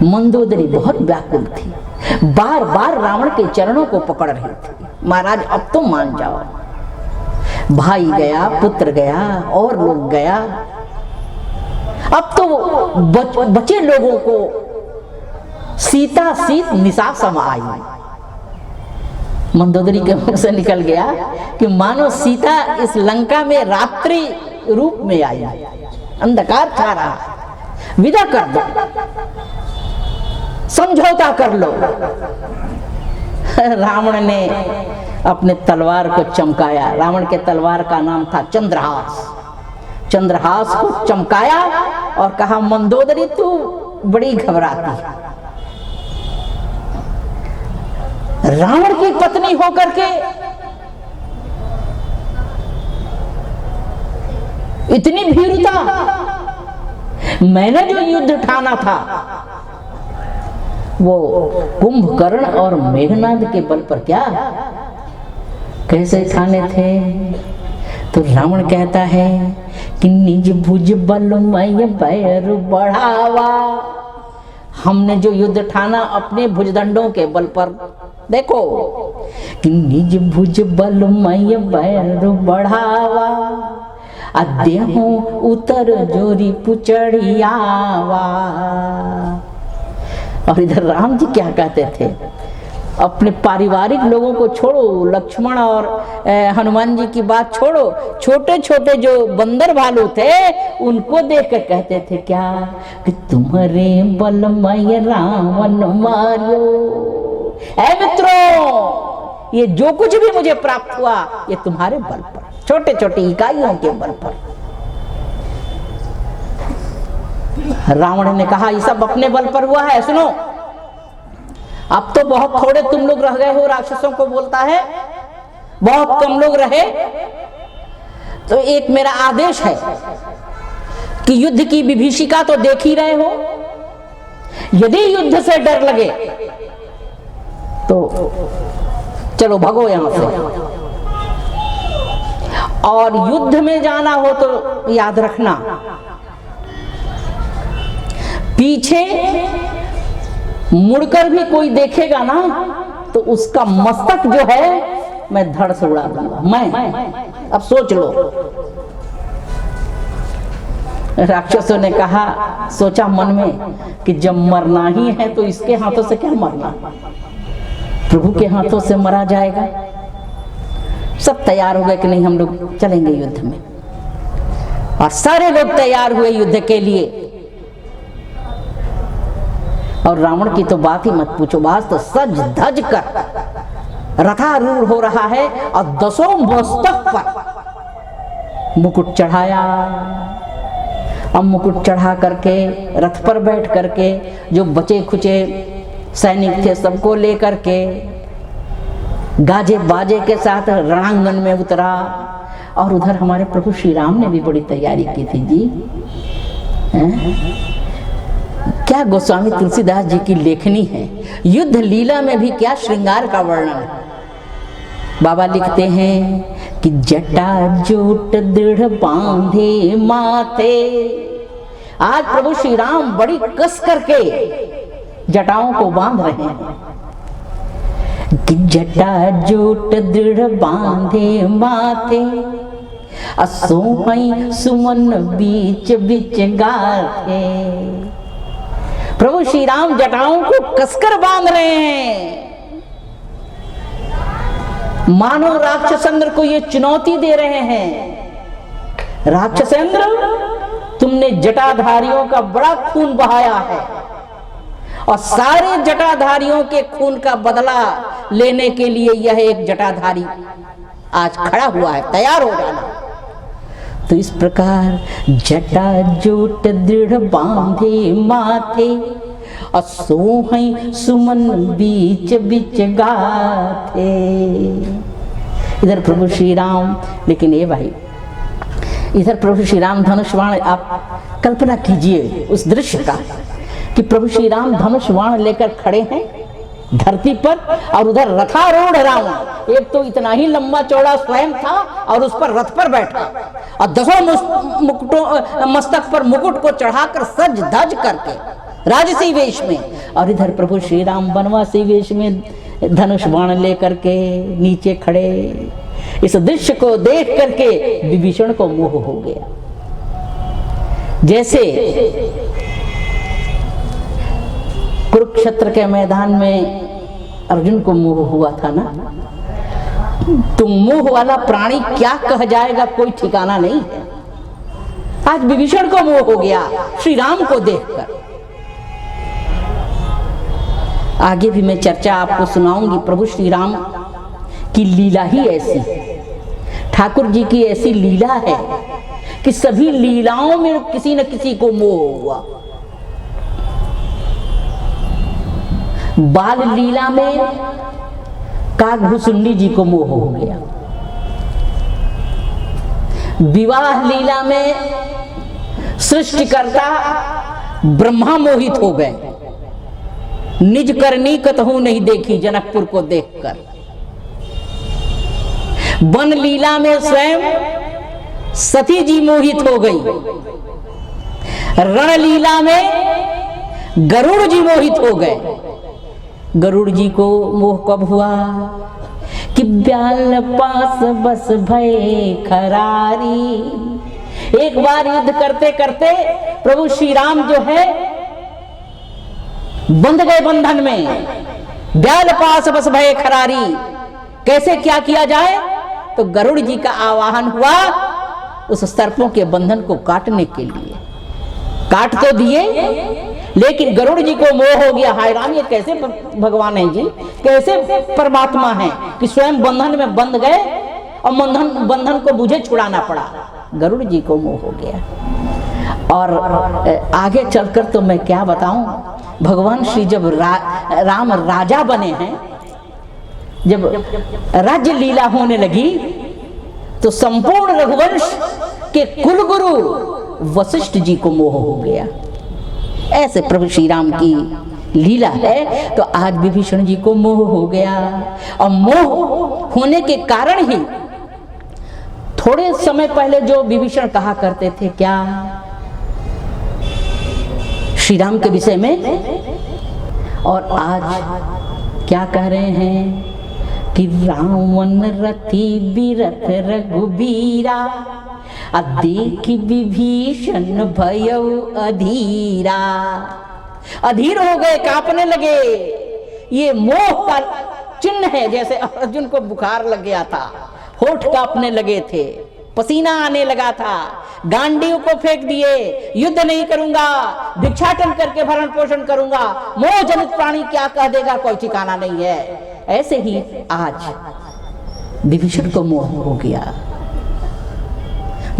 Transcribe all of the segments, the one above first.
मंदोदरी बहुत व्याकुल थी, बार बार रावण के चरणों को पकड़ रही थी, महाराज अब तो मान जाओ। भाई गया, पुत्र गया, और लोग गया, अब तो बचे लोगों को सीता सीत निशा सम आई। मंदोदरी के मुख से निकल गया कि मानो सीता इस लंका में रात्रि रूप में आई, अंधकार छा रहा, विदा कर दो, समझौता कर लो। रावण ने अपने तलवार को चमकाया। रावण के तलवार का नाम था चंद्रहास। चंद्रहास को चमकाया और कहा, मंदोदरी तू बड़ी घबराती, रावण की पत्नी होकर के इतनी भीरुता, मैंने जो युद्ध ठाना था वो कुंभकर्ण और मेघनाद के बल पर क्या कैसे ठाने थे? तो रावण कहता है कि निज भुज बलमय पैर बढ़ावा। हमने जो युद्ध ठाना अपने भुजदंडों के बल पर, देखो कि निज भुज बलमय पैर बढ़ावा, अदेहो उतर जोरी पुचड़ियावा। और इधर राम जी क्या कहते थे, अपने पारिवारिक लोगों को छोड़ो, लक्ष्मण और हनुमान जी की बात छोड़ो, छोटे छोटे जो बंदर भालू थे उनको देख कर कहते थे क्या कि तुम्हारे बलमय रावण मारियो। ऐ मित्रों, ये जो कुछ भी मुझे प्राप्त हुआ ये तुम्हारे बल पर, छोटे छोटे इकाइयों के बल पर। रावण ने कहा ये सब अपने बल पर हुआ है। सुनो, अब तो बहुत थोड़े तुम लोग रह गए हो, राक्षसों को बोलता है, बहुत कम लोग रहे, तो एक मेरा आदेश है कि युद्ध की विभीषिका तो देख ही रहे हो, यदि युद्ध से डर लगे तो चलो भगो यहां से, और युद्ध में जाना हो तो याद रखना पीछे मुड़कर भी कोई देखेगा ना तो उसका मस्तक जो है मैं धड़ से उड़ा दूंगा। मैं अब सोच लो। राक्षसों ने कहा, सोचा मन में कि जब मरना ही है तो इसके हाथों से क्या मरना, प्रभु के हाथों से मरा जाएगा। सब तैयार हो गए कि नहीं हम लोग चलेंगे युद्ध में, और सारे लोग तैयार हुए युद्ध के लिए। और रावण की तो बात ही मत पूछो, बात तो सज धज कर रथारूढ़ हो रहा है और 10 मस्तक पर मुकुट चढ़ाया। अब मुकुट चढ़ा करके रथ पर बैठ करके जो बचे खुचे सैनिक थे सबको लेकर के गाजे बाजे के साथ रणांगन में उतरा। और उधर हमारे प्रभु श्री राम ने भी बड़ी तैयारी की थी जी। क्या गोस्वामी तुलसीदास जी की लेखनी है, युद्ध लीला में भी क्या श्रृंगार का वर्णन है। बाबा लिखते हैं कि जटा जूट दृढ़ बांधे माथे। आज प्रभु श्री राम बड़ी कस करके जटाओं को बांध रहे हैं कि जटा जूट दृढ़ बांधे माथे, असोहई सुमन बीच बीच गाथे। प्रभु श्री राम जटाओं को कसकर बांध रहे हैं, मानो राक्षसेंद्र को ये चुनौती दे रहे हैं, राक्षसेंद्र तुमने जटाधारियों का बड़ा खून बहाया है और सारे जटाधारियों के खून का बदला लेने के लिए यह एक जटाधारी आज खड़ा हुआ है, तैयार हो जाना। तो इस प्रकार जटा जोट दृढ़ बांधे माथे, असोहई सुमन बीच बीच गाथे। इधर प्रभु श्री राम, लेकिन ये भाई इधर प्रभु श्री राम धनुष बाण, आप कल्पना कीजिए उस दृश्य का कि प्रभु श्री राम धनुष बाण लेकर खड़े हैं धरती पर, और उधर रथारूढ़ रावण, एक तो इतना ही लंबा चौड़ा स्वयं था और उस पर रथ पर बैठा, और 10 मुकुटों मस्तक पर मुकुट को चढ़ाकर सज धज करके राजसी वेश में, और इधर प्रभु श्री राम वनवासी वेश में धनुष बाण लेकर के नीचे खड़े। इस दृश्य को देख करके विभीषण को मोह हो गया। जैसे कुरुक्षेत्र के मैदान में अर्जुन को मोह हुआ था ना, तो मोह वाला प्राणी क्या कह जाएगा कोई ठिकाना नहीं है। आज विभीषण को मोह हो गया श्री राम को देखकर। आगे भी मैं चर्चा आपको सुनाऊंगी। प्रभु श्री राम की लीला ही ऐसी, ठाकुर जी की ऐसी लीला है कि सभी लीलाओं में किसी न किसी को मोह हुआ। बाल लीला में काकभूषुंडी जी को मोह हो गया, विवाह लीला में सृष्टिकर्ता ब्रह्मा मोहित हो गए। निज करनी कतहु नहीं देखी जनकपुर को देखकर। वन लीला में स्वयं सती जी मोहित हो गई। रण लीला में गरुड़ जी मोहित हो गए। गरुड़ जी को मोह कब हुआ कि ब्याल पास बस भय खरारी। एक बार युद्ध करते करते प्रभु श्री राम जो है बंध गए बंधन में। ब्याल पास बस भय खरारी, कैसे क्या किया जाए? तो गरुड़ जी का आवाहन हुआ उस सर्पों के बंधन को काटने के लिए। काट तो दिए, लेकिन गरुड़ जी को मोह हो गया। हाय राम, ये कैसे भगवान है जी, कैसे परमात्मा है कि स्वयं बंधन में बंध गए और बंधन को मुझे छुड़ाना पड़ा। गरुड़ जी को मोह हो गया। और आगे चलकर तो मैं क्या बताऊं, भगवान श्री जब राम राजा बने हैं, जब राज्य लीला होने लगी, तो संपूर्ण रघुवंश के कुलगुरु वशिष्ठ जी को मोह हो गया। ऐसे प्रभु श्री राम की लीला है। तो आज विभीषण जी को मोह हो गया, और मोह होने के कारण ही थोड़े समय पहले जो विभीषण कहा करते थे क्या श्री राम के विषय में, और आज क्या कह रहे हैं कि रावण रथी बिरथ रघुबीरा, देख विभीषण भयउ अधीरा। अधीर हो गए, कांपने लगे। ये मोह का चिन्ह है। जैसे अर्जुन को बुखार लग गया था, होठ कांपने लगे थे, पसीना आने लगा था, गांडीव को फेंक दिए, युद्ध नहीं करूंगा, भिक्षाटन करके भरण पोषण करूंगा, मोह जनित प्राणी क्या कह देगा कोई ठिकाना नहीं है। ऐसे ही आज विभीषण को मोह हो गया।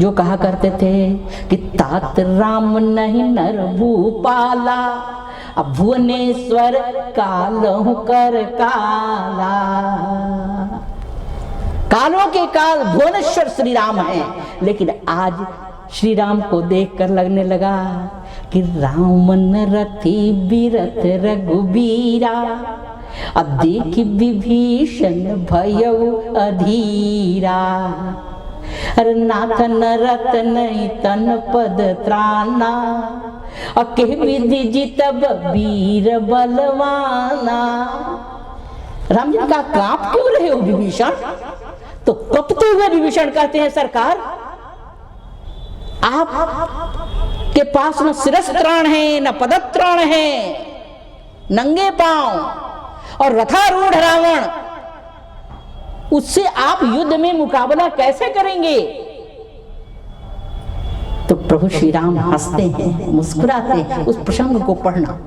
जो कहा करते थे कि तात राम नहीं नर भूपाला, अब भुवनेश्वर कालहु कर काला। कालों के काल भुवनेश्वर श्री राम है। लेकिन आज श्री राम को देखकर लगने लगा कि रावण रथी बिरथ रघुबीरा, अब देख विभीषण भयउ अधीरा। अरे नाथ नरत नहीं तन पद त्राना, अके विधि जितब वीर बलवाना। राम जी का कांप क्यों रहे हो विभीषण? तो कपते हुए विभीषण कहते हैं सरकार, आप के पास न शिरस्त्राण है न पदत्राण है, नंगे पांव और रथारूढ़ रावण, उससे आप युद्ध में मुकाबला कैसे करेंगे? तो प्रभु श्री राम हंसते हैं, मुस्कुराते हैं। उस प्रसंग को पढ़ना।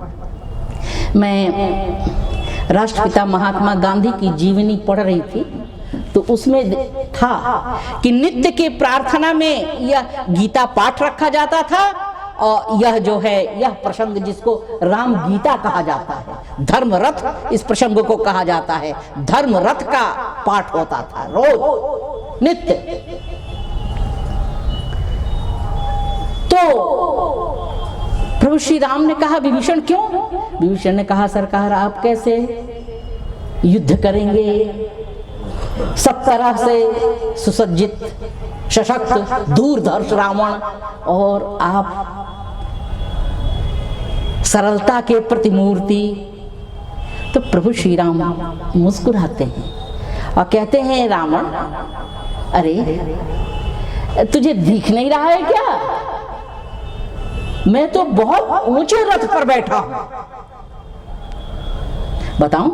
मैं राष्ट्रपिता महात्मा गांधी की जीवनी पढ़ रही थी, तो उसमें था कि नित्य के प्रार्थना में यह गीता पाठ रखा जाता था, और यह जो है यह प्रसंग जिसको राम गीता कहा जाता है, धर्म रथ इस प्रसंग को कहा जाता है। धर्म रथ का पाठ होता था रोज नित्य। तो प्रभु श्री राम ने कहा विभीषण क्यों? विभीषण ने कहा सरकार आप कैसे युद्ध करेंगे? सब तरह से सुसज्जित सशक्त दूरधर्ष रावण, और आप सरलता के प्रतिमूर्ति। तो प्रभु श्री राम मुस्कुराते हैं और कहते हैं, रावण अरे तुझे दिख नहीं रहा है क्या? मैं तो बहुत ऊंचे रथ पर बैठा हूं, बताऊं?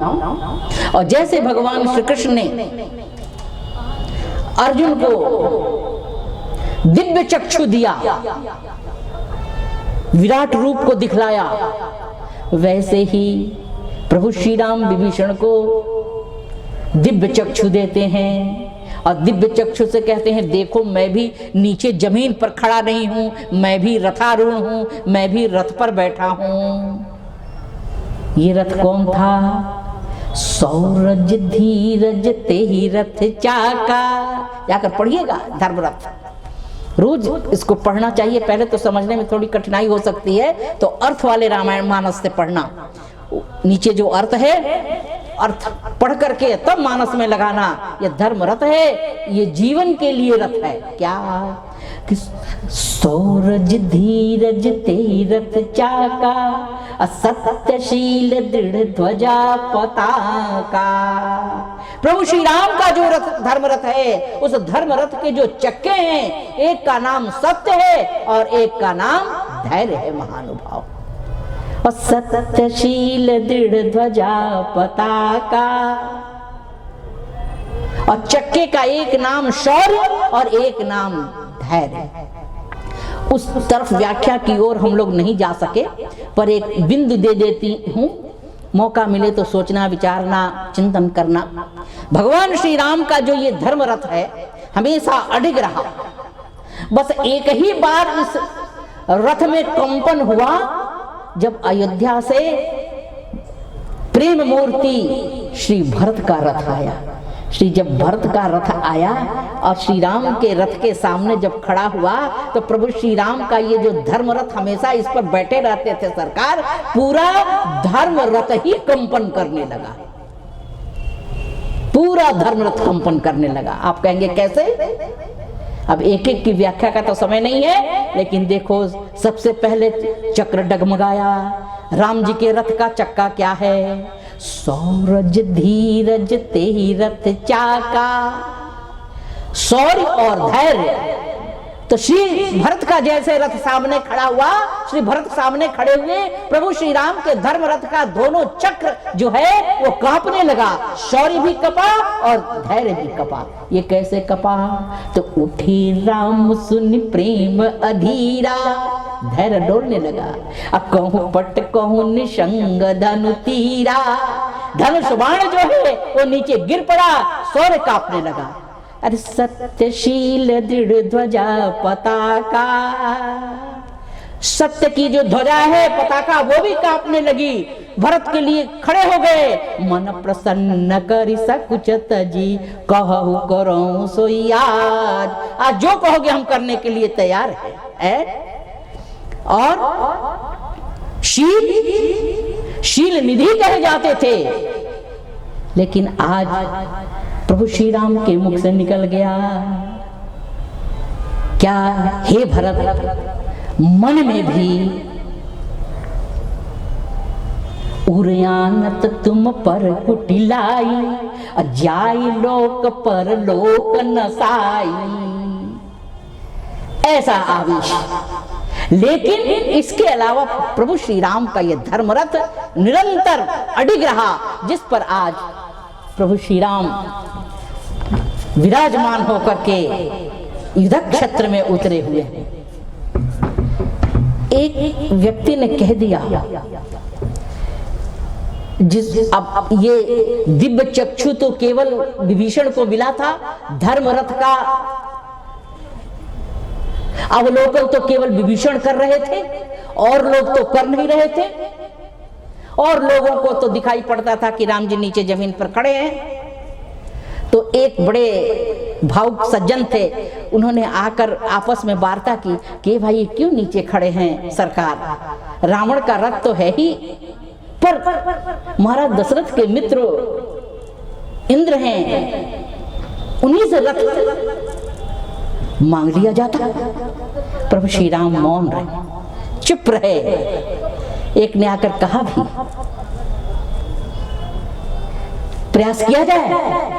और जैसे भगवान श्री कृष्ण ने अर्जुन को दिव्य चक्षु दिया, विराट रूप को दिखलाया, वैसे ही प्रभु श्री राम विभीषण को दिव्य चक्षु देते हैं और दिव्य चक्षु से कहते हैं, देखो मैं भी नीचे जमीन पर खड़ा नहीं हूं, मैं भी रथारूढ़ हूं, मैं भी रथ पर बैठा हूं। ये रथ कौन था? सौरज धीरज तेहि रथ चाका। जाकर पढ़िएगा धर्मरथ, रोज इसको पढ़ना चाहिए। पहले तो समझने में थोड़ी कठिनाई हो सकती है, तो अर्थ वाले रामायण मानस से पढ़ना। नीचे जो अर्थ है, अर्थ पढ़ करके तब मानस में लगाना। ये धर्म रथ है, ये जीवन के लिए रथ है। क्या? सौरज धीरज तेहि रथ चाका, सत्यशील दृढ़ ध्वजा पताका। प्रभु श्री राम का जो रथ धर्म रथ है, उस धर्म रथ के जो चक्के हैं, एक का नाम सत्य है और एक का नाम धैर्य है महानुभाव। और सत्यशील दृढ़ ध्वजा पताका, और चक्के का एक नाम शौर्य और एक नाम धैर्य। उस तरफ व्याख्या की ओर हम लोग नहीं जा सके, पर एक बिंदु दे देती हूं, मौका मिले तो सोचना, विचारना, चिंतन करना। भगवान श्री राम का जो ये धर्म रथ है, हमेशा अडिग रहा। बस एक ही बार इस रथ में कंपन हुआ, जब अयोध्या से प्रेम मूर्ति श्री भरत का रथ आया। जब भरत का रथ आया और श्री राम के रथ के सामने जब खड़ा हुआ, तो प्रभु श्री राम का ये जो धर्म रथ, हमेशा इस पर बैठे रहते थे सरकार, पूरा धर्म रथ ही कंपन करने लगा। पूरा धर्म रथ कंपन करने लगा। आप कहेंगे कैसे? अब एक एक की व्याख्या का तो समय नहीं है, लेकिन देखो, सबसे पहले चक्र डगमगाया। राम जी के रथ का चक्का क्या है? सौरज धीरज तेहि रथ चाका। शौर्य और धैर्य। तो श्री भरत का जैसे रथ सामने खड़ा हुआ, श्री भरत सामने खड़े हुए, प्रभु श्री राम के धर्म रथ का दोनों चक्र जो है वो कांपने लगा। शौर्य भी कपा और धैर्य भी कपा। ये कैसे कपा? तो उठी राम सुन प्रेम अधीरा, धैर्य डोलने लगा। अब कहूं पट कहूं निशंग धनु तीरा, धनुष बाण जो है वो नीचे गिर पड़ा, शौर्य कांपने लगा। अरे सत्यशील दृढ़ ध्वजा पताका, सत्य की जो ध्वजा है, पताका, वो भी कांपने लगी। भरत के लिए खड़े हो गए। मन प्रसन्न करि सकुच तजी, कहु करो सोई आज जो कहोगे हम करने के लिए तैयार है। और शील निधि कहे जाते थे, लेकिन आज प्रभु श्री राम के मुख से निकल गया क्या? हे भरत, मन में भी उरयानत तुम पर कुटिलाई, जाई लोक पर लोक नसाई। ऐसा आवेश। लेकिन इसके अलावा प्रभु श्री राम का यह धर्मरथ निरंतर अडिग रहा, जिस पर आज प्रभु श्री राम विराजमान होकर के युद्ध क्षेत्र में उतरे हुए हैं। एक व्यक्ति ने कह दिया, अब ये दिव्य चक्षु तो केवल विभीषण को मिला था, धर्मरथ का अवलोकन तो केवल विभीषण कर रहे थे, और लोग तो कर नहीं रहे थे। और लोगों को तो दिखाई पड़ता था कि राम जी नीचे जमीन पर खड़े हैं। तो एक बड़े भावुक सज्जन थे, उन्होंने आकर आपस में वार्ता की कि भाई क्यों नीचे खड़े हैं सरकार, रावण का रथ तो है ही, पर महाराज दशरथ के मित्र इंद्र हैं, उन्हीं से रथ मांग लिया जाता। प्रभु श्री राम मौन रहे, चुप रहे। एक ने आकर कहा भी, प्रयास किया जाए।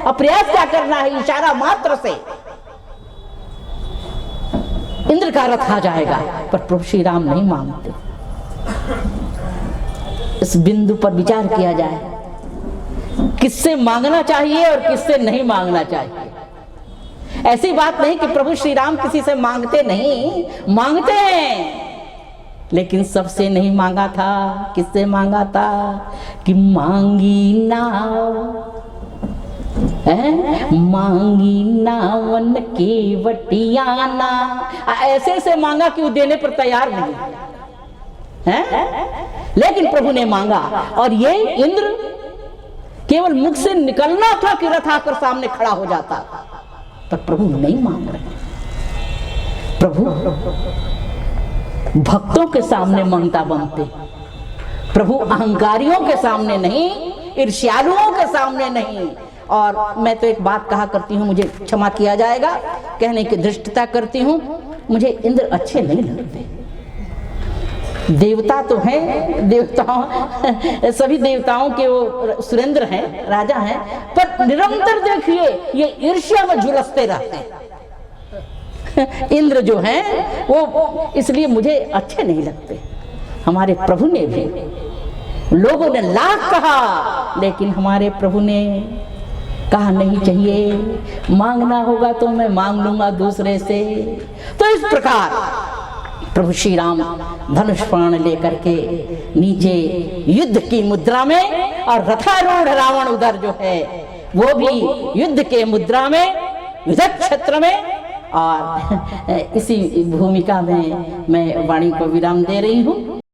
अब प्रयास क्या करना है, इशारा मात्र से इंद्र का रथ आ जाएगा। पर प्रभु श्री राम नहीं मानते। इस बिंदु पर विचार किया जाए, किससे मांगना चाहिए और किससे नहीं मांगना चाहिए। ऐसी बात नहीं कि प्रभु श्री राम किसी से मांगते नहीं, मांगते हैं, लेकिन सबसे नहीं मांगा था। किससे मांगा था कि मांगी नाव, मांगी नावन केवटियाना। ऐसे से मांगा कि वो देने पर तैयार नहीं है, लेकिन प्रभु ने मांगा। और ये इंद्र केवल मुख से निकलना था कि रथ आकर सामने खड़ा हो जाता, पर प्रभु नहीं मांग रहे। प्रभु भक्तों के सामने ममता बनते, प्रभु अहंकारियों के सामने नहीं, ईर्ष्यालुओं के सामने नहीं। और मैं तो एक बात कहा करती हूँ, मुझे क्षमा किया जाएगा, कहने की धृष्टता करती हूँ, मुझे इंद्र अच्छे नहीं लगते। देवता तो हैं, देवताओं सभी देवताओं के वो सुरेंद्र हैं, राजा हैं, पर निरंतर देखिए ये ईर्ष्या में झुलसते रहते हैं। इंद्र जो हैं वो इसलिए मुझे अच्छे नहीं लगते। हमारे प्रभु ने भी, लोगों ने लाख कहा, लेकिन हमारे प्रभु ने कहा नहीं चाहिए, मांगना होगा तो मैं मांग लूंगा दूसरे से। तो इस प्रकार प्रभु श्री राम धनुष प्राण लेकर के नीचे युद्ध की मुद्रा में, और रथारूढ़ रावण उधर जो है वो भी युद्ध के मुद्रा में, युद्ध क्षेत्र में। और इसी भूमिका में मैं वाणी को विराम दे रही हूँ।